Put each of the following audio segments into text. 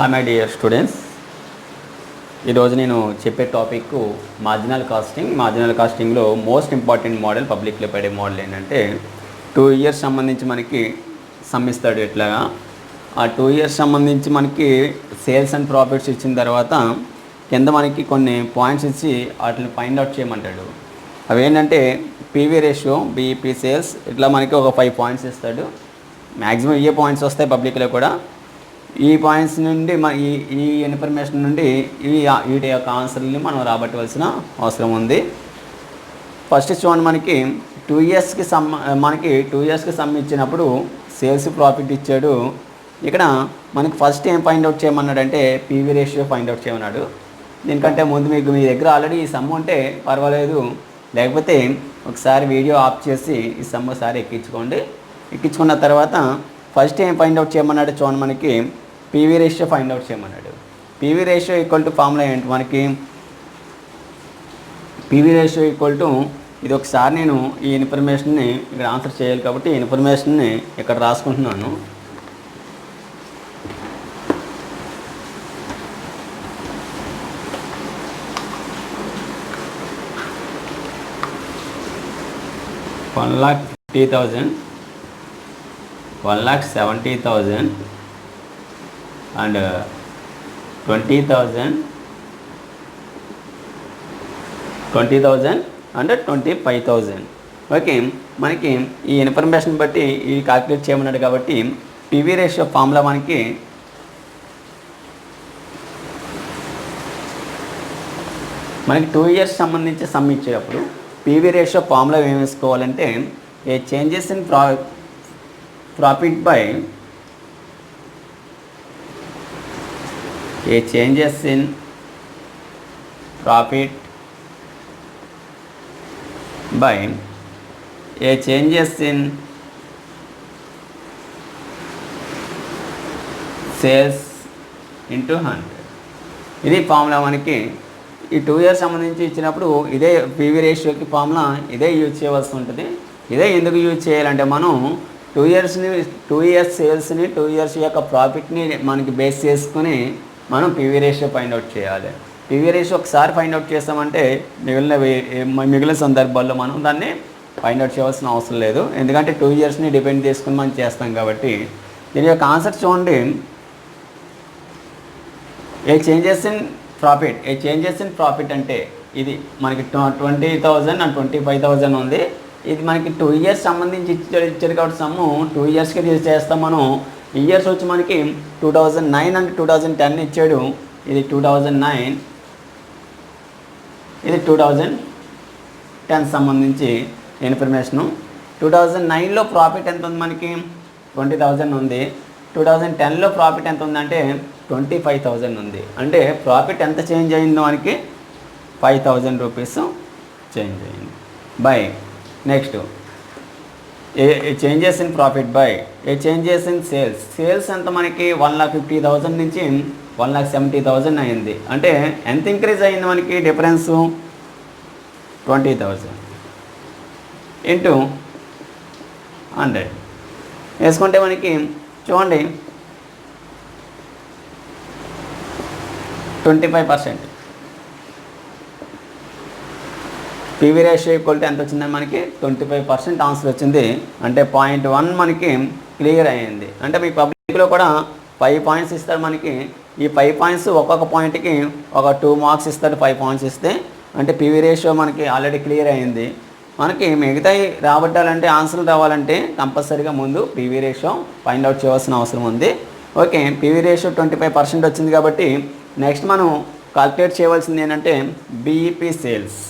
Hi my dear students, ఈరోజు నేను చెప్పే టాపిక్ మార్జినల్ కాస్టింగ్. మార్జినల్ కాస్టింగ్లో మోస్ట్ ఇంపార్టెంట్ మోడల్, పబ్లిక్లో పడే మోడల్ ఏంటంటే 2 ఇయర్స్ సంబంధించి మనకి సమ్ ఇస్తాడు. ఎట్లాగా ఆ 2 ఇయర్స్ సంబంధించి మనకి సేల్స్ అండ్ ప్రాఫిట్స్ ఇచ్చిన తర్వాత కింద మనకి కొన్ని పాయింట్స్ ఇచ్చి వాటిని ఫైండ్ అవుట్ చేయమంటాడు. అవి ఏంటంటే పీవీ రేషియో, బీఈపీ సేల్స్, ఇట్లా మనకి ఒక 5 పాయింట్స్ ఇస్తాడు. మ్యాక్సిమం ఇవే పాయింట్స్ వస్తాయి పబ్లిక్లో కూడా. ఈ పాయింట్స్ నుండి మన ఈ ఇన్ఫర్మేషన్ నుండి వీటి యొక్క ఆన్సర్ని మనం రాబట్టవలసిన అవసరం ఉంది. ఫస్ట్ చూడండి, మనకి 2 ఇయర్స్కి సమ్ ఇచ్చినప్పుడు సేల్స్ ప్రాఫిట్ ఇచ్చాడు. ఇక్కడ మనకి ఫస్ట్ ఏం ఫైండ్ అవుట్ చేయమన్నాడంటే పీవీ రేషియో ఫైండ్ అవుట్ చేయమన్నాడు. దీనికంటే ముందు మీ దగ్గర ఆల్రెడీ ఈ సమ్ ఉంటే పర్వాలేదు, లేకపోతే ఒకసారి వీడియో ఆఫ్ చేసి ఈ సమ్ ఒకసారి ఎక్కించుకున్న తర్వాత ఫస్ట్ ఏం ఫైండ్ అవుట్ చేయమన్నాడు చూడండి, మనకి పీవీ రేషియో ఫైండ్ అవుట్ చేయమన్నాడు. PV ratio equal to formula ఏంటి మనకి? పీవీ రేషియో ఈక్వల్ టు, ఇది ఒకసారి నేను ఈ ఇన్ఫర్మేషన్ని ఇక్కడ ఆన్సర్ చేయాలి కాబట్టి ఈ ఇన్ఫర్మేషన్ని ఇక్కడ రాసుకుంటున్నాను. $1,50,000, 1,70,000 and 20,000 and 25,000. ఓకే, మనకి ఈ ఇన్ఫర్మేషన్ బట్టి ఈ క్యాలిక్యులేట్ చేయమన్నాడు కాబట్టి పీవీ రేషియో ఫార్ములా మనకి మనకి 2 ఇయర్స్ సంబంధించి సమ్ ఇచ్చేటప్పుడు పీవీ రేషియో ఫార్ములా ఏం వేసుకోవాలంటే ఏ changes in profit by changes in sales into 100. ఇది ఫార్ములా మనకి ఈ 2 ఇయర్స్ సంబంధించి ఇచ్చినప్పుడు ఇదే పీవీ రేషియోకి ఫార్ములా ఇదే యూజ్ చేయవలసి ఉంటుంది. ఇదే ఎందుకు యూజ్ చేయాలంటే మనం 2 ఇయర్స్ సేల్స్ని 2 ఇయర్స్ యొక్క ప్రాఫిట్ని మనకి బేస్ చేసుకుని మనం పీవీ రేషియో ఫైండ్ అవుట్ చేయాలి. పీవీ రేషియో ఒకసారి ఫైండ్ అవుట్ చేస్తామంటే మిగిలిన సందర్భాల్లో మనం దాన్ని ఫైండ్ అవుట్ చేయవలసిన అవసరం లేదు, ఎందుకంటే 2 ఇయర్స్ని డిపెండ్ చేసుకుని మనం చేస్తాం కాబట్టి. దీని యొక్క ఆన్సర్ చూడండి, ఏ చేంజెస్ ఇన్ ప్రాఫిట్ అంటే ఇది మనకి 20,000 అండ్ 25,000 ఉంది. ఇది మనకి 2 ఇయర్స్ సంబంధించి ఇచ్చారు కాబట్టి సమ్ము 2 ఇయర్స్కి చేస్తాం మనం. ఇయర్స్ వచ్చి మనకి 2009 అండ్ 2010 ఇచ్చాడు. ఇది 2009, ఇది 2010 సంబంధించి ఇన్ఫర్మేషను. 2009లో ప్రాఫిట్ ఎంత ఉంది మనకి? 20,000 ఉంది. 2010లో ప్రాఫిట్ ఎంత ఉందంటే 25,000 ఉంది. అంటే ప్రాఫిట్ ఎంత చేంజ్ అయిందో మనకి 5,000 రూపీస్ చేంజ్ అయింది. By next A changes in profit by A changes in sales ఎంత మనకి 1,50,000 నుంచి 1,70,000 అయింది. అంటే ఎంత ఇంక్రీజ్ అయింది మనకి డిఫరెన్సు? 20,000 ఇంటూ 100 వేసుకుంటే మనకి చూడండి 25%. పీవీ రేషియో ఈక్వల్ టు ఎంత వచ్చిందని మనకి 25% ఆన్సర్ వచ్చింది. అంటే 0.1 మనకి క్లియర్ అయ్యింది. అంటే మీ పబ్లిక్లో కూడా 5 పాయింట్స్ ఇస్తారు మనకి. ఈ 5 పాయింట్స్ ఒక్కొక్క పాయింట్కి ఒక 2 మార్క్స్ ఇస్తాడు. 5 పాయింట్స్ ఇస్తే అంటే పీవీ రేషియో మనకి ఆల్రెడీ క్లియర్ అయ్యింది. మనకి మిగతాయి రాబట్టాలంటే, ఆన్సర్లు రావాలంటే కంపల్సరీగా ముందు పీవీ రేషియో ఫైండ్ అవుట్ చేయవలసిన అవసరం ఉంది. ఓకే, పీవీ రేషియో 25% వచ్చింది కాబట్టి నెక్స్ట్ మనం కాల్కులేట్ చేయవలసింది ఏంటంటే బీఈపీ సేల్స్.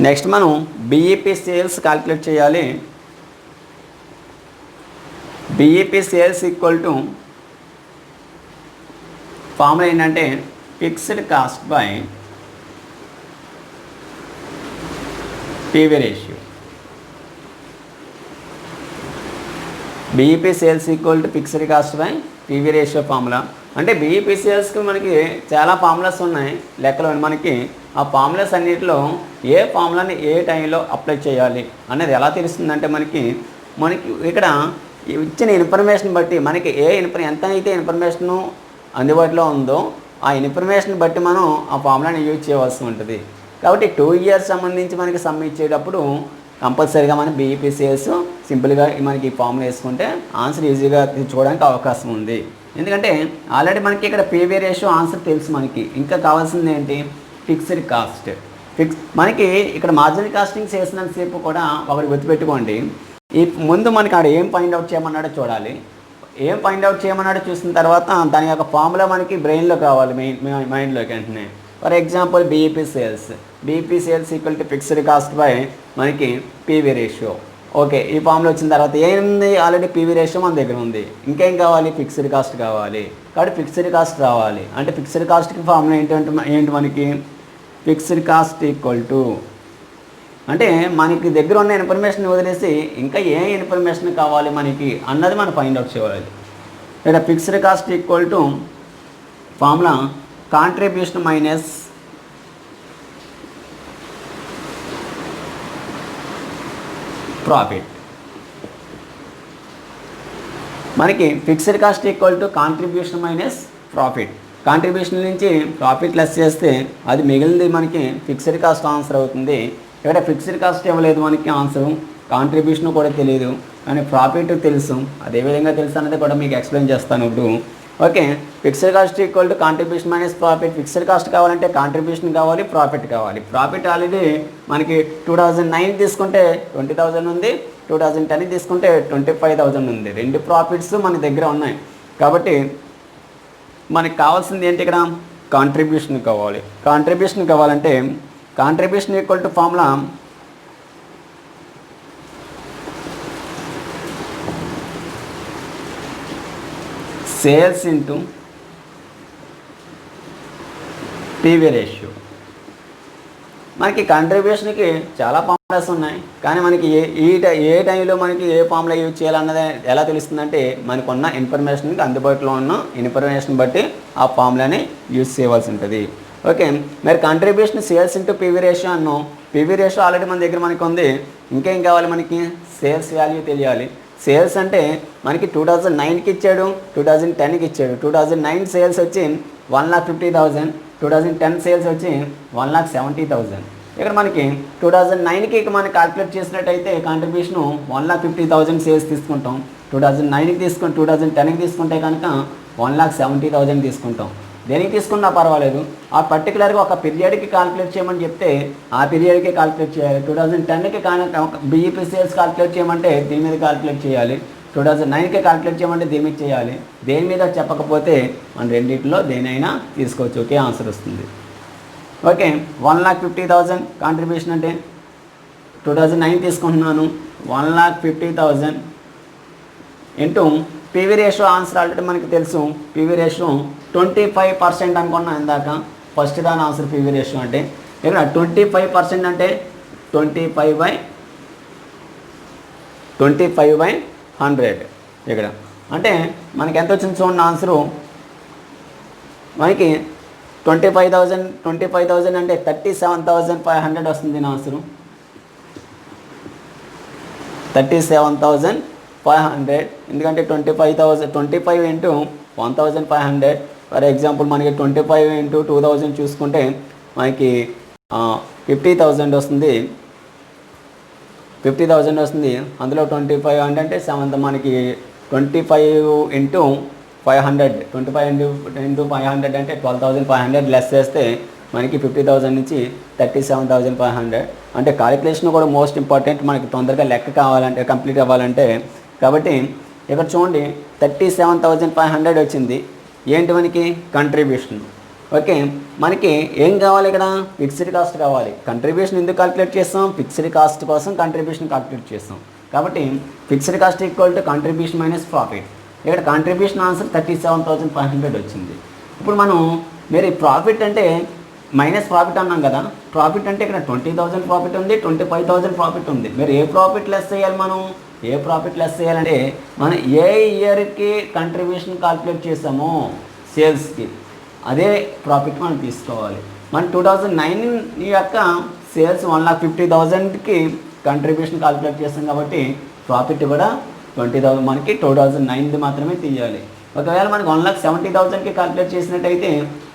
నెక్స్ట్ మనం బీఈపీ సేల్స్ కాల్కులేట్ చేయాలి. BEP sales equal to formula ఏంటంటే fixed cost by PV ratio. BEP sales equal to fixed cost by PV ratio formula. అంటే BEP సేల్స్కి మనకి చాలా ఫార్ములాస్ ఉన్నాయి లెక్కలో. మనకి ఆ ఫార్ములాస్ అన్నిటిలో ఏ ఫార్ములాని ఏ టైంలో అప్లై చేయాలి అనేది ఎలా తెలుస్తుందంటే మనకి ఇక్కడ ఇచ్చిన ఇన్ఫర్మేషన్ బట్టి మనకి ఎంత అయితే ఇన్ఫర్మేషను అందుబాటులో ఉందో ఆ ఇన్ఫర్మేషన్ బట్టి మనం ఆ ఫార్ములాని యూజ్ చేయవలసి ఉంటుంది. కాబట్టి 2 ఇయర్స్ సంబంధించి మనకి సమ్ ఇచ్చేటప్పుడు కంపల్సరీగా మనం బీఈపీ సేల్స్ సింపుల్గా మనకి ఈ ఫార్ములా వేసుకుంటే ఆన్సర్ ఈజీగా తెచ్చుకోవడానికి అవకాశం ఉంది. ఎందుకంటే ఆల్రెడీ మనకి ఇక్కడ పీవీ రేషియో ఆన్సర్ తెలుసు. మనకి ఇంకా కావాల్సింది ఏంటి? Fixed cost. మనకి ఇక్కడ మార్జినల్ కాస్టింగ్ చేసినంతసేపు కూడా ఒకటి గుర్తుపెట్టుకోండి, ఈ ముందు మనకి ఆడ ఏం ఫైండ్ అవుట్ చేయమన్నాడో చూడాలి. ఏం ఫైండ్ అవుట్ చేయమన్నాడో చూసిన తర్వాత దాని యొక్క ఫార్ములా మనకి బ్రెయిన్లోకి రావాలి, మైండ్లోకి వెంటనే. For example BEP sales equal to fixed cost by మనకి పీవీ రేషియో. ఓకే, ఈ ఫార్ములా వచ్చిన తర్వాత ఏముంది? ఆల్రెడీ పీవీ రేషియో మన దగ్గర ఉంది. ఇంకేం కావాలి? ఫిక్స్డ్ కాస్ట్ కావాలి. కాబట్టి ఫిక్స్డ్ కాస్ట్ రావాలి. అంటే ఫిక్స్డ్ కాస్ట్కి ఫార్ములా ఏంటి మనకి? ఫిక్స్డ్ కాస్ట్ ఈక్వల్ టు, అంటే మనకి దగ్గర ఉన్న ఇన్ఫర్మేషన్ వదిలేసి ఇంకా ఏ ఇన్ఫర్మేషన్ కావాలి మనకి అన్నది మనం ఫైండ్ అవుట్ చేయాలి. ఇక్కడ fixed cost equal to formula contribution minus profit. మనకి fixed cost equal to contribution minus profit. Contribution నుంచి ప్రాఫిట్ లెస్ చేస్తే అది మిగిలింది మనకి ఫిక్స్డ్ కాస్ట్ ఆన్సర్ అవుతుంది. ఇక్కడ ఫిక్స్డ్ కాస్ట్ ఇవ్వలేదు మనకి ఆన్సర్, కాంట్రిబ్యూషన్ కూడా తెలియదు, కానీ ప్రాఫిట్ తెలుసు. అదేవిధంగా తెలుసు అన్నది కూడా మీకు ఎక్స్ప్లెయిన్ చేస్తాను ఇప్పుడు. Okay, fixed cost equal to contribution minus profit. Fixed cost కావాలంటే కాంట్రిబ్యూషన్ కావాలి, ప్రాఫిట్ కావాలి. ప్రాఫిట్ ఆల్రెడీ మనకి 2009 తీసుకుంటే 20,000 ఉంది, 2010 తీసుకుంటే 25,000 ఉంది. 2 ప్రాఫిట్స్ మన దగ్గర ఉన్నాయి. కాబట్టి మనకి కావాల్సింది ఏంటి? ఇక్కడ కాంట్రిబ్యూషన్ కావాలి. కాంట్రిబ్యూషన్ కావాలంటే contribution equal to formula sales into PV ratio. మనకి కాంట్రిబ్యూషన్కి చాలా ఫార్ములాస్ ఉన్నాయి, కానీ మనకి ఏ టైంలో మనకి ఏ ఫార్ములా యూజ్ చేయాలన్నది ఎలా తెలుస్తుందంటే మనకున్న ఇన్ఫర్మేషన్కి అందుబాటులో ఉన్న ఇన్ఫర్మేషన్ బట్టి ఆ ఫార్ములాని యూజ్ చేయవలసి ఉంటుంది. ఓకే, మరి contribution sales into PV ratio అన్నాం. పీవీ రేషియో ఆల్రెడీ మన దగ్గర మనకు ఉంది. ఇంకేం కావాలి మనకి? సేల్స్ వాల్యూ తెలియాలి. సేల్స్ అంటే మనకి 2009కి ఇచ్చాడు, 2010కి ఇచ్చాడు. 2009 సేల్స్ వచ్చి 1,50,000, 2010 సేల్స్ వచ్చి 1,70,000. ఇక్కడ మనకి 2009కి మనం క్యాల్కులేట్ చేసినట్టయితే కాంట్రిబ్యూషను 1,50,000 సేల్స్ తీసుకుంటాం. 2009కి 2010కి తీసుకుంటే కనుక 1,70,000 తీసుకుంటాం. దేనికి తీసుకున్నా పర్వాలేదు, ఆ పర్టికులర్గా ఒక పీరియడ్కి క్యాల్కులేట్ చేయమని చెప్తే ఆ పీరియడ్కి క్యాల్కులేట్ చేయాలి. 2010కి బీఈపీ సేల్స్ క్యాల్కులేట్ చేయమంటే దీని మీద క్యాల్కులేట్ చేయాలి. 2009కి క్యాల్కులేట్ చేయమంటే దీని మీద చేయాలి. దేని మీద చెప్పకపోతే మన రెండింటిలో దేనైనా తీసుకోవచ్చు, ఒకే ఆన్సర్ వస్తుంది. ఓకే, 1,50,000 కాంట్రిబ్యూషన్ అంటే 2009 తీసుకుంటున్నాను. 1,50,000 into PV ratio answer already మనకి తెలుసు. పీవీ రేషియో 25% అనుకున్నాం ఇందాక. ఫస్ట్ దాని ఆన్సర్ పీవీ రేషియో అంటే ఇక్కడ 25% అంటే 25/100. ఇక్కడ అంటే మనకి ఎంత వచ్చింది చూడండి ఆన్సరు. మనకి 25,000 అంటే 37,500 వస్తుంది నా ఆన్సరు. 37,500. ఎందుకంటే 25 ఇంటూ 1,500. ఫర్ ఎగ్జాంపుల్ మనకి 25 ఇంటూ 2,000 చూసుకుంటే మనకి 50,000 వస్తుంది. 50,000 వస్తుంది. అందులో 25 అంటే 7 మనకి 25 ఇంటూ 500. 25 ఇంటూ 500 అంటే 12,500 లెస్ చేస్తే మనకి 50,000 నుంచి 37,500. అంటే క్యాలిక్యులేషన్ కూడా మోస్ట్ ఇంపార్టెంట్, మనకి తొందరగా లెక్క కావాలంటే, కంప్లీట్ అవ్వాలంటే. కాబట్టి ఇక్కడ చూడండి 37,500 వచ్చింది. ఏంటి మనకి? కంట్రిబ్యూషన్. ఓకే, మనకి ఏం కావాలి? ఇక్కడ ఫిక్స్డ్ కాస్ట్ కావాలి. కంట్రిబ్యూషన్ ఎందుకు క్యాల్కులేట్ చేస్తాం? ఫిక్స్డ్ కాస్ట్ కోసం కంట్రిబ్యూషన్ క్యాల్కులేట్ చేస్తాం. కాబట్టి fixed cost equal to contribution minus profit. ఇక్కడ కాంట్రిబ్యూషన్ ఆన్సర్ 37,500 వచ్చింది. ఇప్పుడు మనం మీరు ప్రాఫిట్ అంటే మైనస్ ప్రాఫిట్ అన్నాం కదా. ప్రాఫిట్ అంటే ఇక్కడ 20,000 ప్రాఫిట్ ఉంది, 25,000 ప్రాఫిట్ ఉంది. మీరు ఏ ప్రాఫిట్ లెస్ చేయాలి? మనం ఏ ప్రాఫిట్ లెస్ చేయాలంటే మనం ఏ ఇయర్కి కంట్రిబ్యూషన్ కాల్కులేట్ చేసామో సేల్స్కి అదే ప్రాఫిట్ మనం తీసుకోవాలి. మనం 2009 యొక్క సేల్స్ 1,50,000కి కంట్రిబ్యూషన్ కాల్కులేట్ చేస్తాం కాబట్టి ప్రాఫిట్ కూడా 20,000 మనకి 2009 మాత్రమే తీయాలి. ఒకవేళ మనకి 1,70,000కి కాల్కులేట్ చేసినట్టయితే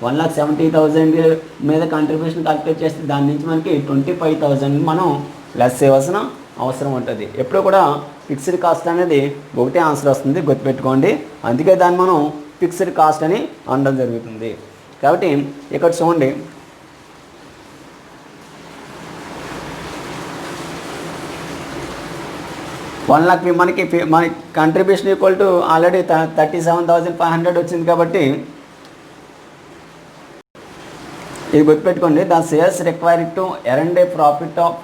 1,70,000 మీద కంట్రిబ్యూషన్ కాల్కులేట్ చేస్తే దాని నుంచి మనకి 25,000 మనం లెస్ చేయవలసిన అవసరం ఉంటుంది. ఎప్పుడు కూడా ఫిక్స్డ్ కాస్ట్ అనేది ఒకటే ఆన్సర్ వస్తుంది, గుర్తుపెట్టుకోండి. అందుకే దాన్ని మనం ఫిక్స్డ్ కాస్ట్ అని అనడం జరుగుతుంది. కాబట్టి ఇక్కడ చూడండి, మనకి కంట్రిబ్యూషన్ ఈక్వల్ టు ఆల్రెడీ 37,500 వచ్చింది కాబట్టి ఇది గుర్తుపెట్టుకోండి. The sales required to earn A profit of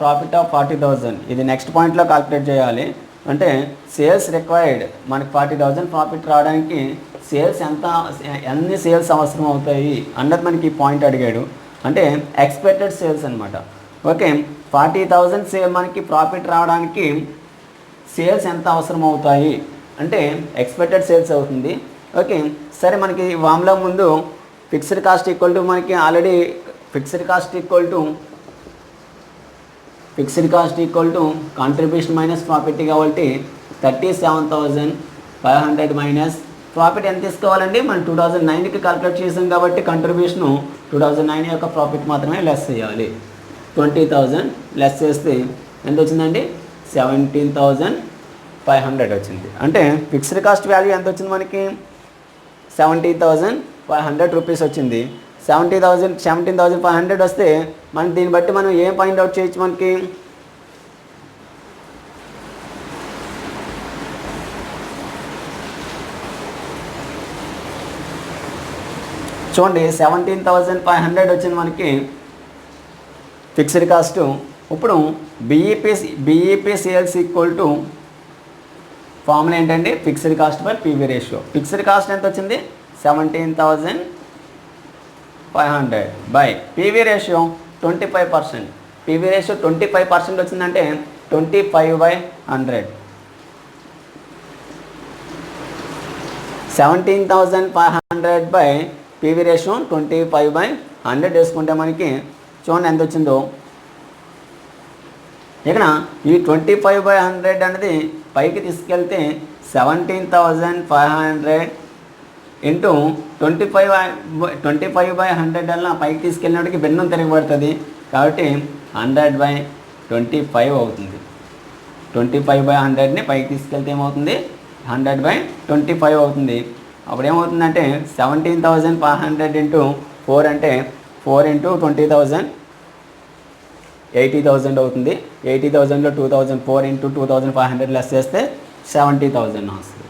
40,000. ఇది నెక్స్ట్ పాయింట్లో కాల్కులేట్ చేయాలి. అంటే సేల్స్ రిక్వైర్డ్ మనకి 40,000 ప్రాఫిట్ రావడానికి సేల్స్ ఎన్ని సేల్స్ అవసరం అవుతాయి అన్నది మనకి ఈ పాయింట్ అడిగాడు. అంటే ఎక్స్పెక్టెడ్ సేల్స్ అనమాట. ఓకే, 40,000 మనకి ప్రాఫిట్ రావడానికి సేల్స్ ఎంత అవసరం అవుతాయి అంటే ఎక్స్పెక్టెడ్ సేల్స్ అవుతుంది. ఓకే, సరే మనకి వామ్లో ముందు ఫిక్స్డ్ కాస్ట్ ఈక్వల్ టు మనకి already fixed cost equal to contribution minus profit కాబట్టి 37,500 మైనస్ ప్రాఫిట్ ఎంత తీసుకోవాలండి, మనం 2009కి కాల్కులేట్ చేసాం కాబట్టి కంట్రిబ్యూషను 2009 యొక్క ప్రాఫిట్ మాత్రమే లెస్ చేయాలి. 20,000 లెస్ చేస్తే ఎంత వచ్చిందండి, 17,500 వచ్చింది. అంటే ఫిక్స్డ్ కాస్ట్ వాల్యూ ఎంత వచ్చింది మనకి, 17,500 రూపీస్ వచ్చింది. 17,500 వస్తే మనం దీన్ని బట్టి మనం ఏం పాయింట్ అవుట్ చేయొచ్చు, మనకి చూడండి 17,500 వచ్చింది మనకి ఫిక్స్డ్ కాస్ట్. ఇప్పుడు BEP sales equal to formula ఏంటంటే fixed cost by PV ratio. Fixed cost ఎంత వచ్చింది, 17,500 by PV ratio 25%. PV ratio 25% వచ్చిందంటే 25/100. 17,500 బై పీవీ రేషియో 25/100 వేసుకుంటే మనకి చూడండి ఎంత వచ్చిందో. ఇక్కడ ఈ 25/100 అనేది పైకి తీసుకెళ్తే 17,500 ఇంటూ 25/100 అలా పైకి తీసుకెళ్ళినప్పటికి భిన్నం తిరగబడుతుంది కాబట్టి 100/25 అవుతుంది. 25/100ని పైకి తీసుకెళ్తే ఏమవుతుంది, 100/25 అవుతుంది. అప్పుడు ఏమవుతుందంటే 17,500 ఇంటూ 4 అంటే 4 ఇంటూ 20,000 80,000 అవుతుంది. 80,000లో 2,000 4 ఇంటూ 2,500 లెస్ చేస్తే 70,000 వస్తుంది.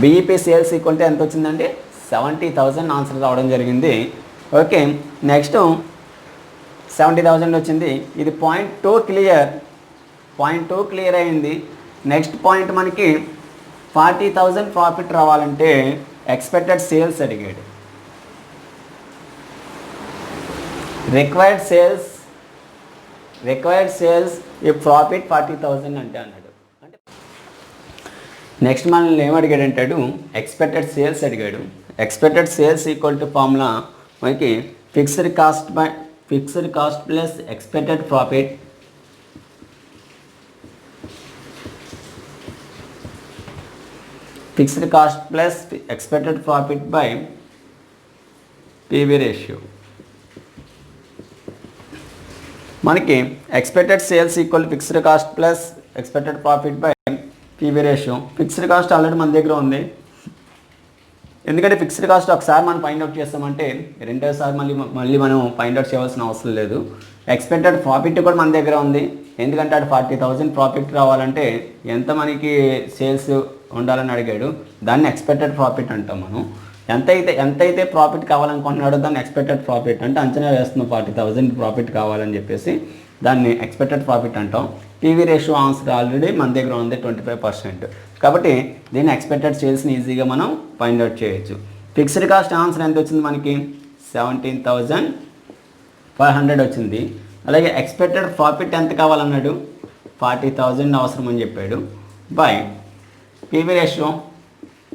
బీఈపీ సేల్స్ ఈక్వల్ టు ఎంత వచ్చిందంటే 70,000 ఆన్సర్ రావడం జరిగింది. ఓకే, నెక్స్ట్ 70,000 వచ్చింది. ఇది పాయింట్ 2 క్లియర్ అయింది. నెక్స్ట్ పాయింట్ మనకి 40,000 ప్రాఫిట్ రావాలంటే ఎక్స్పెక్టెడ్ సేల్స్ అడిగాడు. రిక్వైర్డ్ సేల్స్ ఈ ప్రాఫిట్ 40,000 అంటే అన్నాడు. అంటే నెక్స్ట్ మనల్ని ఏమడిగాడంటాడు, ఎక్స్పెక్టెడ్ సేల్స్ అడిగాడు. Expected sales equal to formula మనకి fixed cost plus expected profit fixed cost plus expected profit by PV ratio. మనకి expected sales equal fixed cost plus expected profit by PV ratio. Fixed cost already మన దగ్గర ఉంది. ఎందుకంటే fixed cost ఒకసారి మనం find out చేస్తామంటే రెండోసారి మళ్ళీ మనం ఫైండ్ అవుట్ చేయవలసిన అవసరం లేదు. ఎక్స్పెక్టెడ్ ప్రాఫిట్ కూడా మన దగ్గర ఉంది. ఎందుకంటే అటు 40,000 ప్రాఫిట్ రావాలంటే ఎంత మనకి సేల్స్ ఉండాలని అడిగాడు. దాన్ని ఎక్స్పెక్టెడ్ ప్రాఫిట్ అంటాం మనం. ఎంతైతే ప్రాఫిట్ కావాలనుకుంటున్నాడో దాన్ని ఎక్స్పెక్టెడ్ ప్రాఫిట్ అంటే అంచనా వేస్తున్నాం. 40,000 ప్రాఫిట్ కావాలని చెప్పేసి దాన్ని ఎక్స్పెక్టెడ్ ప్రాఫిట్ అంటాం. పీవీ రేషియో ఆన్సర్ ఆల్రెడీ మన దగ్గర ఉంది 25%. కాబట్టి దీన్ని ఎక్స్పెక్టెడ్ సేల్స్ని ఈజీగా మనం ఫైండ్ అవుట్ చేయొచ్చు. ఫిక్స్డ్ కాస్ట్ ఆన్సర్ ఎంత వచ్చింది మనకి, 17,500 వచ్చింది. అలాగే ఎక్స్పెక్టెడ్ ప్రాఫిట్ ఎంత కావాలన్నాడు, 40,000 అవసరం అని చెప్పాడు బై పీవీ రేషియో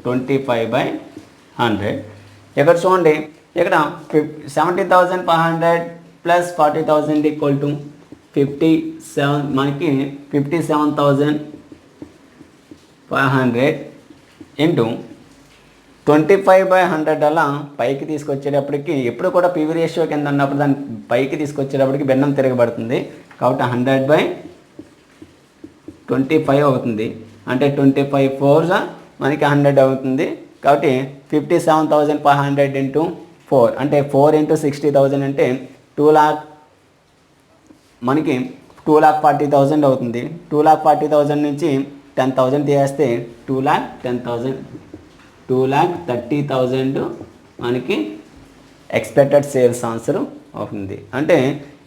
25/100. ఇక్కడ చూడండి, ఇక్కడ 70,500 ప్లస్ 40,000 ఈక్వల్ టు 57, మనకి 57,500 ఇంటూ 25/100 అలా పైకి తీసుకొచ్చేటప్పటికి, ఎప్పుడు కూడా పీవీ రేషియో కింద ఉన్నప్పుడు దాన్ని పైకి తీసుకొచ్చేటప్పటికి భిన్నం తిరగబడుతుంది. కాబట్టి 100/25 అవుతుంది. అంటే 25 4 మనకి 100 అవుతుంది. కాబట్టి 57,500 ఇంటూ 4 అంటే 4 ఇంటూ 60,000 అంటే 2 lakh, మనకి 2,40,000 అవుతుంది. 2,40,000 నుంచి 10,000 తీసేస్తే 2,10,000, 2,30,000 మనకి ఎక్స్పెక్టెడ్ సేల్స్ ఆన్సర్ అవుతుంది. అంటే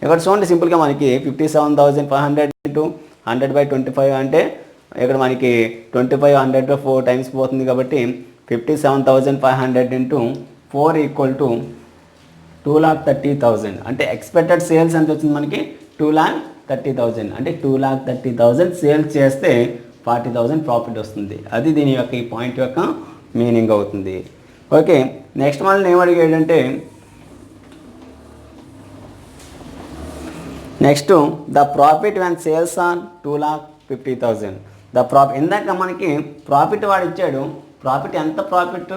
ఇక్కడ చూడండి, సింపుల్గా మనకి 57,500 ఇంటూ 100/25 అంటే ఇక్కడ మనకి 25 4 టైమ్స్ పోతుంది. కాబట్టి 57,500 ఇంటూ 4 ఈక్వల్ టు 2,30,000. అంటే ఎక్స్పెక్టెడ్ సేల్స్ ఎంత వచ్చింది మనకి? 2,30,000. అంటే 2,30,000 సేల్స్ చేస్తే 40,000 ప్రాఫిట్ వస్తుంది. అది దీని యొక్క ఈ పాయింట్ యొక్క మీనింగ్ అవుతుంది. ఓకే, నెక్స్ట్ మనల్ని ఏమడిగాడంటే, next the profit when sales on 2,50,000. The profit, ఇందాక మనకి ప్రాఫిట్ వాడు ఇచ్చాడు, ప్రాఫిట్ ఎంత ప్రాఫిట్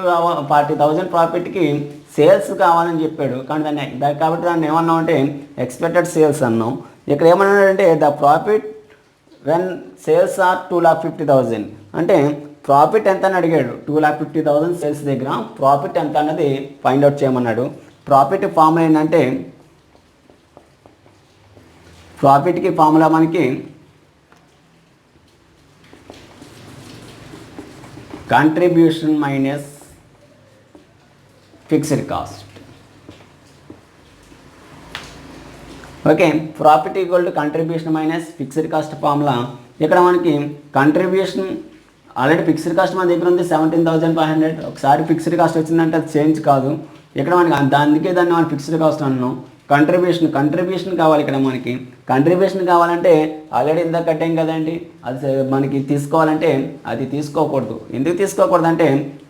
40,000 ప్రాఫిట్కి సేల్స్ కావాలని చెప్పాడు. కానీ కాబట్టి దాన్ని ఏమన్నాం అంటే ఎక్స్పెక్టెడ్ సేల్స్ అన్నాం. ఇక్కడ ఏమన్నాడంటే the profit when sales are 2,50,000. అంటే ప్రాఫిట్ ఎంత అని అడిగాడు. 2,50,000 సేల్స్ దగ్గర ప్రాఫిట్ ఎంత అన్నది ఫైండ్ అవుట్ చేయమన్నాడు. ప్రాఫిట్ ఫార్ములా ఏంటంటే, ప్రాఫిట్కి ఫార్ములా మనకి contribution minus fixed cost. Okay, profit equal to contribution minus fixed cost formula. ఇక్కడ మనకి కాంట్రిబ్యూషన్ ఆల్రెడీ ఫిక్స్డ్ కాస్ట్ మన దగ్గర ఉంది 17,500. ఒకసారి ఫిక్స్డ్ కాస్ట్ వచ్చిందంటే అది చేంజ్ కాదు. ఇక్కడ మనకి అందుకే దాన్ని మనం ఫిక్స్డ్ కాస్ట్ అన్నాం. కంట్రిబ్యూషన్ కావాలి. ఇక్కడ మనకి కంట్రిబ్యూషన్ కావాలంటే ఆల్రెడీ ఇందాక కట్టాం కదండి, అది మనకి తీసుకోవాలంటే అది తీసుకోకూడదు. ఎందుకు తీసుకోకూడదు అంటే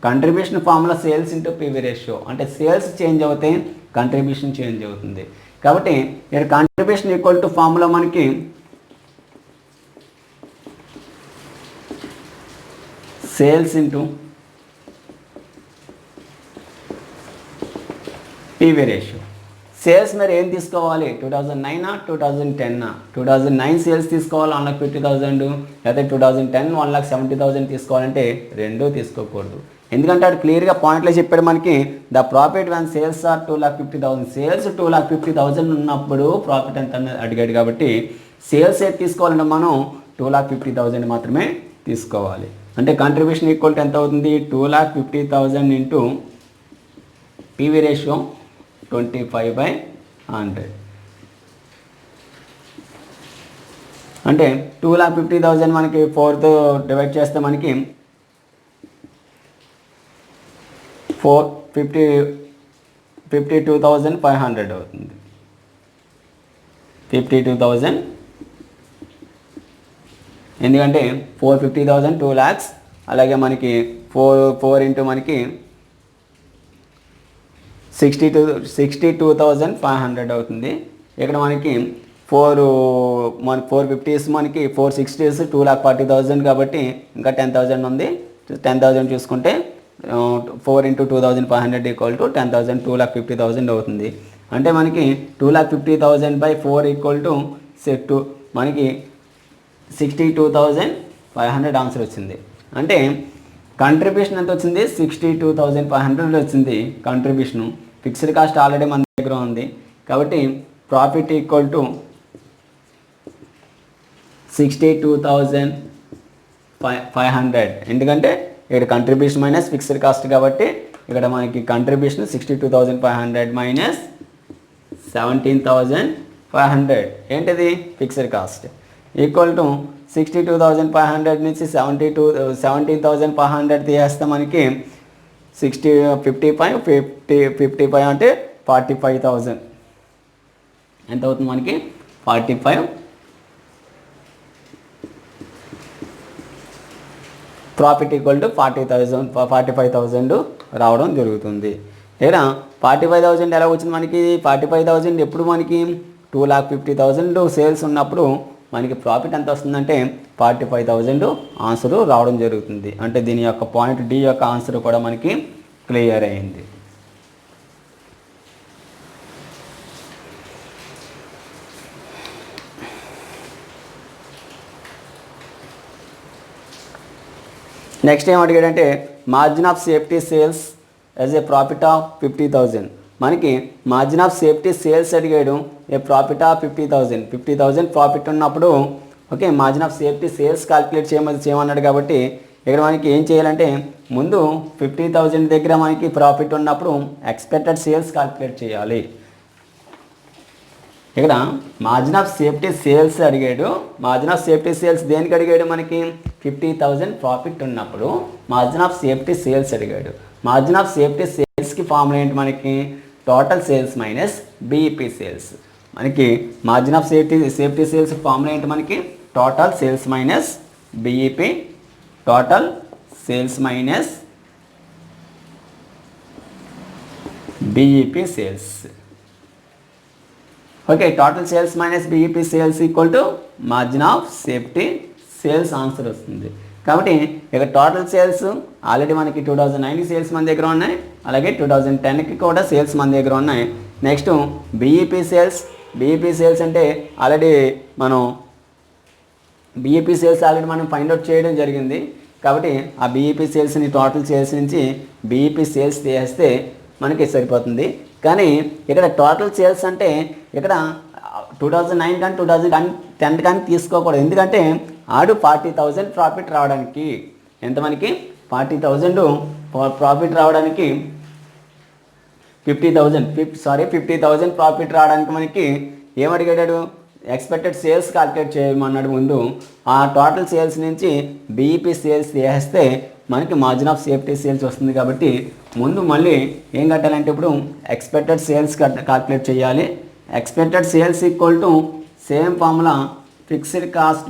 contribution formula sales into PV ratio. అంటే సేల్స్ చేంజ్ అవుతే కంట్రిబ్యూషన్ చేంజ్ అవుతుంది. కాబట్టి ఇక్కడ కంట్రిబ్యూషన్ ఈక్వల్ టు ఫార్ములా మనకి sales into PV ratio. Sales మరి ఏం తీసుకోవాలి? 2009 2010? 2009 సేల్స్ తీసుకోవాలి 1,50,000, లేదా 2010 1,70,000 తీసుకోవాలంటే రెండూ తీసుకోకూడదు. ఎందుకంటే అటు క్లియర్గా పాయింట్లో చెప్పాడు మనకి the profit when sales are 2,50,000. Sales 2,50,000 ఉన్నప్పుడు ప్రాఫిట్ ఎంత అడిగాడు. కాబట్టి సేల్స్ ఏది తీసుకోవాలంటే మనం 2,50,000 మాత్రమే తీసుకోవాలి. అంటే కంట్రిబ్యూషన్ ఈక్వల్ టు ఎంత అవుతుంది? 2,50,000 ఇంటూ పీవీ రేషియో 25/100. అంటే 2,50,000 మనకి 4తో డివైడ్ చేస్తే మనకి 52,500 అవుతుంది. 52,000 ఎందుకంటే 450,000 2 lakhs, అలాగే మనకి 4 ఇంటూ మనకి 62,500 అవుతుంది. ఇక్కడ మనకి 450s మనకి 460s 2,40,000 కాబట్టి ఇంకా 10,000 ఉంది. 10,000 చూసుకుంటే 4 ఇంటూ 2,500 ఈక్వల్ టు 10,000, 2,50,000 అవుతుంది. అంటే మనకి 2,50,000/4 ఈక్వల్ టు మనకి 62,500 ఆన్సర్ వచ్చింది. అంటే కంట్రిబ్యూషన్ ఎంత వచ్చింది? 62,500 వచ్చింది కంట్రిబ్యూషను. ఫిక్స్డ్ కాస్ట్ ఆల్రెడీ మన దగ్గర ఉంది కాబట్టి ప్రాఫిట్ ఈక్వల్ టు 62,500. ఎందుకంటే ఇక్కడ కంట్రిబ్యూషన్ మైనస్ ఫిక్స్డ్ కాస్ట్ కాబట్టి ఇక్కడ మనకి కంట్రిబ్యూషన్ 62,500 మైనస్ 17,500 ఏంటిది? ఫిక్స్డ్ కాస్ట్ ఈక్వల్ టు 62,500 నుంచి 17,500 తీసేస్తే మనకి 55 అంటే 45,000 ఎంత అవుతుంది మనకి? 45 ప్రాఫిట్ ఈక్వల్ టు 45,000 రావడం జరుగుతుంది. ఇక్కడ 45,000 ఎలా వచ్చింది మనకి? 45,000 ఎప్పుడు మనకి 2,50,000 సేల్స్ ఉన్నప్పుడు మనకి ప్రాఫిట్ ఎంత వస్తుందంటే 45,000 ఆన్సర్ రావడం జరుగుతుంది. అంటే దీని యొక్క పాయింట్ డి యొక్క ఆన్సర్ కూడా మనకి క్లియర్ అయింది. నెక్స్ట్ ఏం అడిగాడంటే margin of safety sales as a profit of 50,000. మనకి మార్జిన్ ఆఫ్ సేఫ్టీ సేల్స్ అడిగాడు, ఏ ప్రాఫిట్ ఆఫ్ 50,000 ప్రాఫిట్ ఉన్నప్పుడు okay margin of safety sales calculate చేయమన్నాడు. కాబట్టి ఇక్కడ మనకి ఏం చేయాలంటే ముందు 50,000 దగ్గర మనకి ప్రాఫిట్ ఉన్నప్పుడు ఎక్స్పెక్టెడ్ సేల్స్ క్యాల్కులేట్ చేయాలి. ఇక్కడ మార్జిన్ ఆఫ్ సేఫ్టీ సేల్స్ అడిగాడు. మార్జిన్ ఆఫ్ సేఫ్టీ సేల్స్ దేనికి అడిగాడు? మనకి 50,000 ప్రాఫిట్ ఉన్నప్పుడు మార్జిన్ ఆఫ్ సేఫ్టీ సేల్స్ అడిగాడు. మార్జిన్ ఆఫ్ సేఫ్టీ సేల్స్కి ఫార్ములా ఏంటి? మనకి total sales minus BEP sales. మనకి margin of safety sales formula ఏంటి? మనకి total sales minus BEP, total sales minus BEP sales. Okay, total sales minus BEP sales equal to margin of safety sales answer వస్తుంది. కాబట్టి ఇక total sales already మనకి 2009 sales మన దగ్గర ఉన్నాయి, అలాగే 2010కి కూడా సేల్స్ మన దగ్గర ఉన్నాయి. నెక్స్ట్ బీఈపీ సేల్స్ అంటే ఆల్రెడీ మనం ఫైండ్ అవుట్ చేయడం జరిగింది. కాబట్టి ఆ బీఈపీ సేల్స్ని టోటల్ సేల్స్ నుంచి బీఈపీ సేల్స్ తీసేస్తే మనకి సరిపోతుంది. కానీ ఇక్కడ టోటల్ సేల్స్ అంటే ఇక్కడ 2009 కానీ 2010 కానీ తీసుకోకూడదు. ఎందుకంటే ఆడు 40,000 ప్రాఫిట్ రావడానికి, ఎంత మనకి 40,000 ప్రాఫిట్ రావడానికి 50,000 ప్రాఫిట్ రావడానికి మనకి ఏమడిగాడు? ఎక్స్పెక్టెడ్ సేల్స్ క్యాల్కులేట్ చేయమన్నాడు. ముందు ఆ టోటల్ సేల్స్ నుంచి బీఈపీ సేల్స్ తీసేస్తే మనకి మార్జిన్ ఆఫ్ సేఫ్టీ సేల్స్ వస్తుంది. కాబట్టి ముందు మళ్ళీ ఏం కట్టాలంటే ఇప్పుడు ఎక్స్పెక్టెడ్ సేల్స్ క్యాల్కులేట్ చేయాలి. Expected sales equal to same formula fixed cost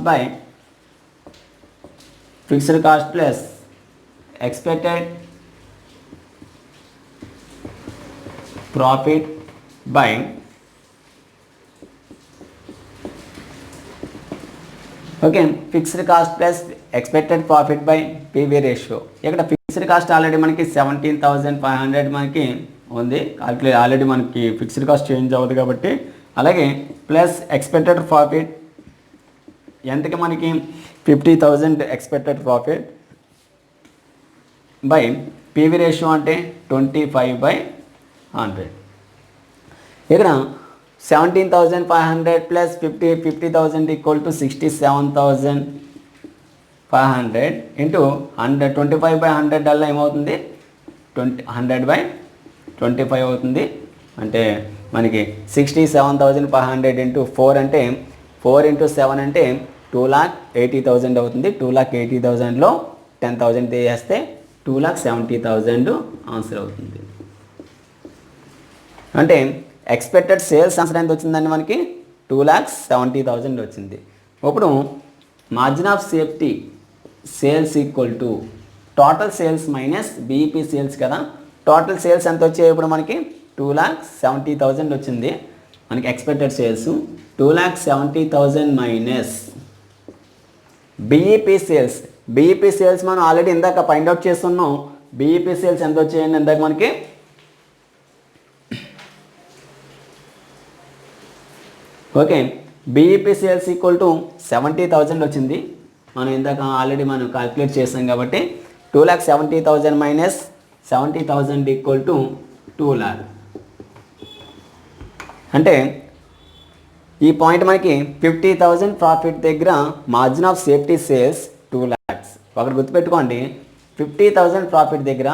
plus expected profit by okay fixed cost plus expected profit by PV ratio. ఇక్కడ ఫిక్స్డ్ కాస్ట్ ఆల్రెడీ మనకి 17,500 మనకి ఉంది. ఆల్రెడీ మనకి ఫిక్స్డ్ కాస్ట్ చేంజ్ అవ్వదు కాబట్టి. అలాగే plus expected profit ఎంతకి మనకి 50,000 expected profit by PV ratio అంటే 25/100. ఇక్కడ 17,500 ప్లస్ 50,000 ఈక్వల్ టు 67,500 ఇంటూ 100 25/100 వల్ల ఏమవుతుంది? 100/25 అవుతుంది. అంటే మనకి 67,500 ఇంటూ 4 అంటే 4 ఇంటూ 7 అంటే 2,80,000 అవుతుంది. 2,80,000లో 10,000 తీసేస్తే 2,70,000 ఆన్సర్ అవుతుంది. అంటే ఎక్స్పెక్టెడ్ సేల్స్ ఆన్సర్ ఎంత వచ్చిందండి? మనకి 2,70,000 వచ్చింది. ఇప్పుడు margin of safety sales equal to total sales minus BEP sales కదా. టోటల్ సేల్స్ ఎంత వచ్చాయి? ఇప్పుడు మనకి 2,70,000 వచ్చింది. మనకి expected sales 2,70,000 minus BEP sales మనం ఆల్రెడీ ఇందాక ఫైండ్ అవుట్ చేస్తున్నాం. బీఈపీ సేల్స్ ఎంత వచ్చాయండి ఇందాక మనకి? Okay, BEP sales equal to 70,000 వచ్చింది. మనం ఇందాక ఆల్రెడీ మనం క్యాల్కులేట్ చేసాం కాబట్టి 2,70,000 మైనస్ 70,000 ఈక్వల్ టు 2 lakh. అంటే ఈ పాయింట్ మనకి 50,000 ప్రాఫిట్ దగ్గర margin of safety sales 2 lakhs. ఒకటి గుర్తుపెట్టుకోండి, 50,000 ప్రాఫిట్ దగ్గర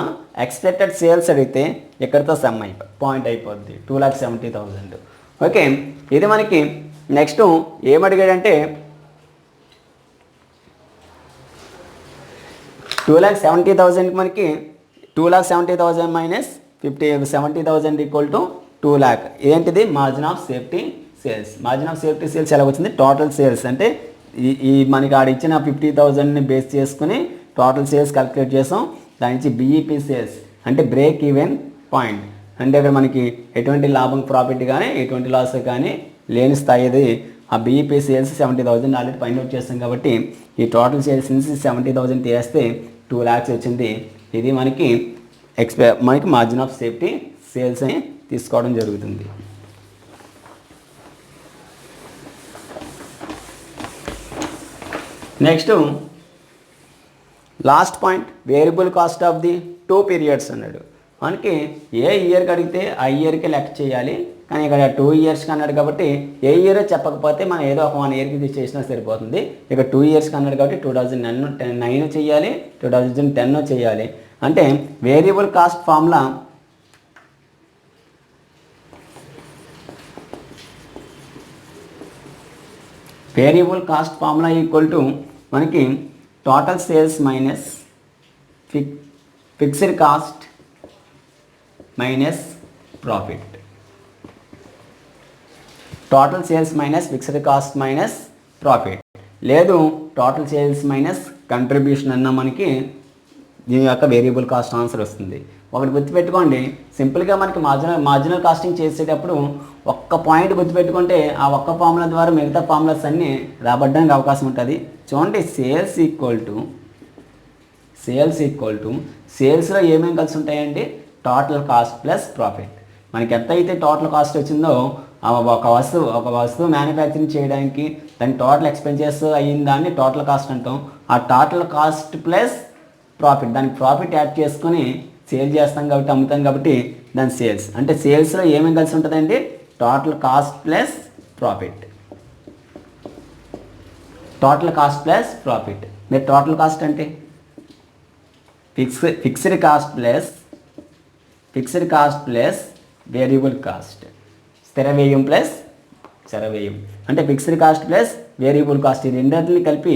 ఎక్స్పెక్టెడ్ సేల్స్ అడిగితే ఇక్కడితో సమ్ పాయింట్ అయిపోద్ది 2,70,000. ఓకే, ఇది మనకి నెక్స్ట్ ఏమడిగాడంటే 2,70,000 మనకి 2,70,000 మైనస్ 70,000 ఈక్వల్ టు 2 lakh. ఏంటిది? Margin of safety sales. Margin of safety sales ఎలా వచ్చింది? టోటల్ సేల్స్ అంటే ఈ మనకి ఆడ ఇచ్చిన 50,000ని బేస్ చేసుకుని టోటల్ సేల్స్ క్యాలిక్యులేట్ చేసాం. దాని నుంచి BEP సేల్స్ అంటే బ్రేక్ ఈవెన్ పాయింట్, అంటే అక్కడ మనకి ఎటువంటి లాభం ప్రాఫిట్ కానీ ఎటువంటి లాస్ కానీ లేని స్థాయిది. ఆ BEP sales 70,000 already find out చేస్తాం కాబట్టి ఈ టోటల్ సేల్స్ నుంచి 70,000 తీస్తే 2 lakhs వచ్చింది. ఇది మనకి మనకి మార్జిన్ ఆఫ్ సేఫ్టీ సేల్స్ అని తీసుకోవడం జరుగుతుంది. Next last point variable cost of the 2 periods అన్నాడు. మనకి ఏ ఇయర్కి అడిగితే ఆ ఇయర్కి లెక్క చేయాలి, కానీ ఇక్కడ 2 yearsకి అన్నాడు కాబట్టి ఏ ఇయర్ చెప్పకపోతే మనం ఏదో ఒక 1 yearకి చేసినా సరిపోతుంది. ఇక 2 yearsకి అన్నాడు కాబట్టి 2009 చేయాలి, 2010 చేయాలి. అంటే variable cost formula equal to మనకి total sales minus fixed cost minus profit. Total sales minus fixed cost minus profit, లేదు టోటల్ సేల్స్ మైనస్ కంట్రిబ్యూషన్ అన్న మనకి దీని యొక్క వేరియబుల్ కాస్ట్ ఆన్సర్ వస్తుంది. ఒకటి గుర్తుపెట్టుకోండి, సింపుల్గా మనకి మార్జినల్ కాస్టింగ్ చేసేటప్పుడు ఒక్క పాయింట్ గుర్తుపెట్టుకుంటే ఆ ఒక్క ఫార్ములా ద్వారా మిగతా ఫార్ములాస్ అన్నీ రాబడడానికి అవకాశం ఉంటుంది. చూడండి, సేల్స్ ఈక్వల్ టు సేల్స్లో ఏమేమి కలిసి ఉంటాయండి? Total cost plus profit. మనకి ఎంత అయితే టోటల్ కాస్ట్ వచ్చిందో ఒక వస్తువు మ్యానుఫ్యాక్చరింగ్ చేయడానికి దాని టోటల్ ఎక్స్పెన్సెస్ అయిన దాన్ని టోటల్ కాస్ట్ అంటాం. ఆ టోటల్ కాస్ట్ ప్లస్ ప్రాఫిట్, దానికి ప్రాఫిట్ యాడ్ చేసుకొని సేల్ చేస్తాం కాబట్టి, అమ్ముతాం కాబట్టి దాని సేల్స్. అంటే సేల్స్లో ఏమేమి కలిసి ఉంటుందండి? Total cost plus profit. Total cost plus profit. మీరు టోటల్ కాస్ట్ అంటే fixed cost plus variable cost, స్థిర వ్యయం ప్లస్ చర వ్యయం. అంటే fixed cost plus variable cost ఈ రెండింటిని కలిపి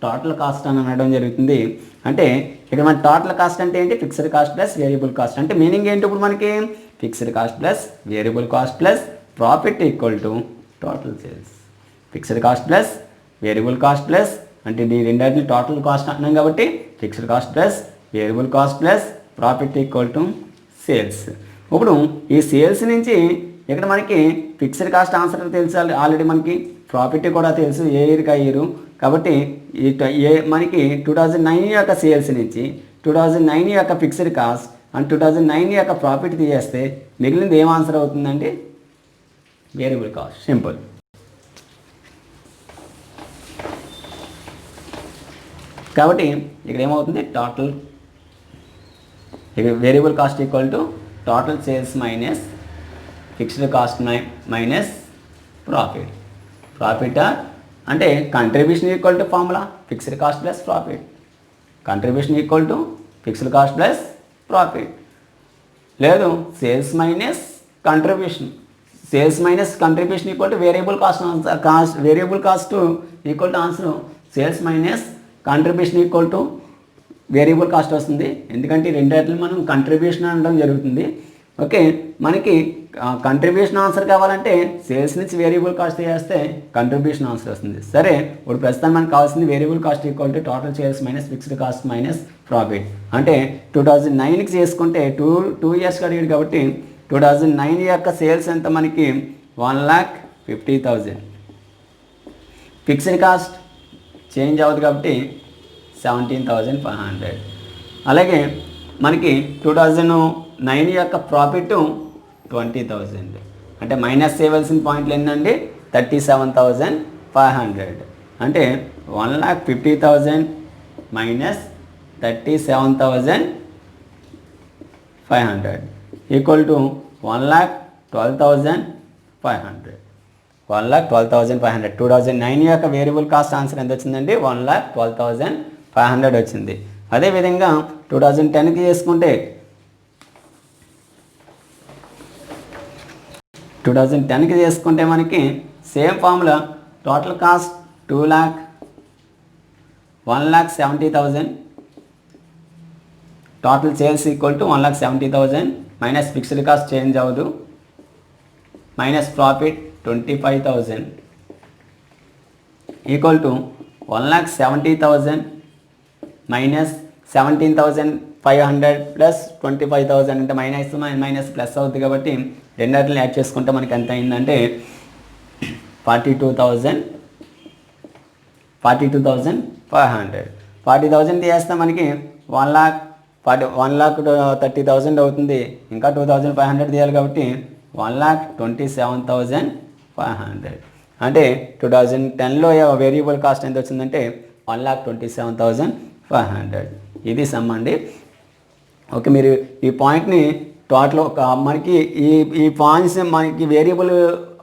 టోటల్ కాస్ట్ అని అనడం జరుగుతుంది. అంటే ఇక్కడ మన టోటల్ కాస్ట్ అంటే ఏంటి? Fixed cost plus variable cost. అంటే మీనింగ్ ఏంటి? ఇప్పుడు మనకి fixed cost plus variable cost plus profit equal to total sales. Fixed cost plus variable cost plus అంటే ఈ రెండింటిని టోటల్ కాస్ట్ అంటున్నాం కాబట్టి fixed cost plus variable cost plus profit equal to sales. ఇప్పుడు ఈ సేల్స్ నుంచి ఇక్కడ మనకి ఫిక్స్డ్ కాస్ట్ ఆన్సర్ తెలుసు ఆల్రెడీ, మనకి ప్రాఫిట్ కూడా తెలుసు ఏ ఇయర్కి ఆ ఇయర్. కాబట్టి మనకి 2009 యొక్క సేల్స్ నుంచి 2009 యొక్క ఫిక్స్డ్ కాస్ట్ అండ్ 2009 యొక్క ప్రాఫిట్ తీసేస్తే మిగిలింది ఏం ఆన్సర్ అవుతుందండి? Variable cost. సింపుల్. కాబట్టి ఇక్కడ ఏమవుతుంది? Total variable cost equal to total sales minus fixed cost minus profit. Profit అంటే contribution equal to formula fixed cost plus profit. Contribution equal to fixed cost plus profit, లేదు sales minus contribution. Sales minus contribution equal to variable cost variable cost equal to answer sales minus contribution equal to variable cost వస్తుంది. ఎందుకంటే రెండిట్లో మనం contribution అనడం జరుగుతుంది. Okay, మనకి contribution answer కావాలంటే sales నుంచి వేరియబుల్ కాస్ట్ చేస్తే కంట్రిబ్యూషన్ ఆన్సర్ వస్తుంది. సరే, ఇప్పుడు ప్రస్తుతం మనకు కావాల్సింది variable cost equal to total sales minus fixed cost minus profit. అంటే 2009కి చేసుకుంటే 2 yearsకి అడిగాడు కాబట్టి 2009 యొక్క సేల్స్ ఎంత మనకి? 1,50,000. ఫిక్స్డ్ కాస్ట్ చేంజ్ అవ్వదు కాబట్టి 17,500. అలాగే మనకి 2009 యొక్క ప్రాఫిట్ 20,000. అంటే మైనస్ చేయవలసిన పాయింట్లు ఏంటండి? 37,500. అంటే 1,50,000 మైనస్ 37,500 ఈక్వల్ టు 1,12,500. 1,12,500. 2009 యొక్క వేరియబుల్ కాస్ట్ ఆన్సర్ ఎంత వచ్చిందండి? 1,12,500 వచ్చింది. అదేవిధంగా 2010కి చేసుకుంటే 2010కి చేసుకుంటే మనకి same formula total cost 1,70,000. Total sales equal to 1,70,000 minus fixed cost change అవ్వదు minus profit 25,000 equal to 1,70,000 minus 17,500 plus 25,000 అంటే మైనస్ ప్లస్ అవుతుంది కాబట్టి రెండింటిని యాడ్ చేసుకుంటే మనకి ఎంత అయిందంటే 42,500. 40,000 తీసేస్తే మనకి 1,30,000 అవుతుంది. ఇంకా 2,500 తీయాలి కాబట్టి 1,27,500. అంటే 2010లో వేరియబుల్ కాస్ట్ ఎంత వచ్చిందంటే 1,27,500. ఇది సమ్ అండి. ఓకే, మీరు ఈ పాయింట్ని టోటల్ మనకి ఈ పాయింట్స్ మనకి వేరియబుల్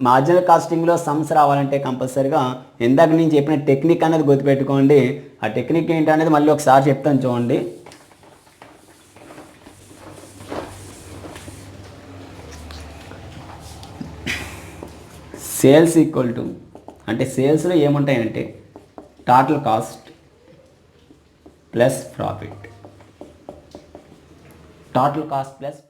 మార్జినల్ కాస్టింగ్లో సమ్స్ రావాలంటే కంపల్సరీగా ఇందాక నేను చెప్పిన టెక్నిక్ అనేది గుర్తుపెట్టుకోండి. ఆ టెక్నిక్ ఏంటి అనేది మళ్ళీ ఒకసారి చెప్తాను చూడండి. సేల్స్ ఈక్వల్ టు అంటే సేల్స్లో ఏముంటాయంటే total cost plus profit. Total cost plus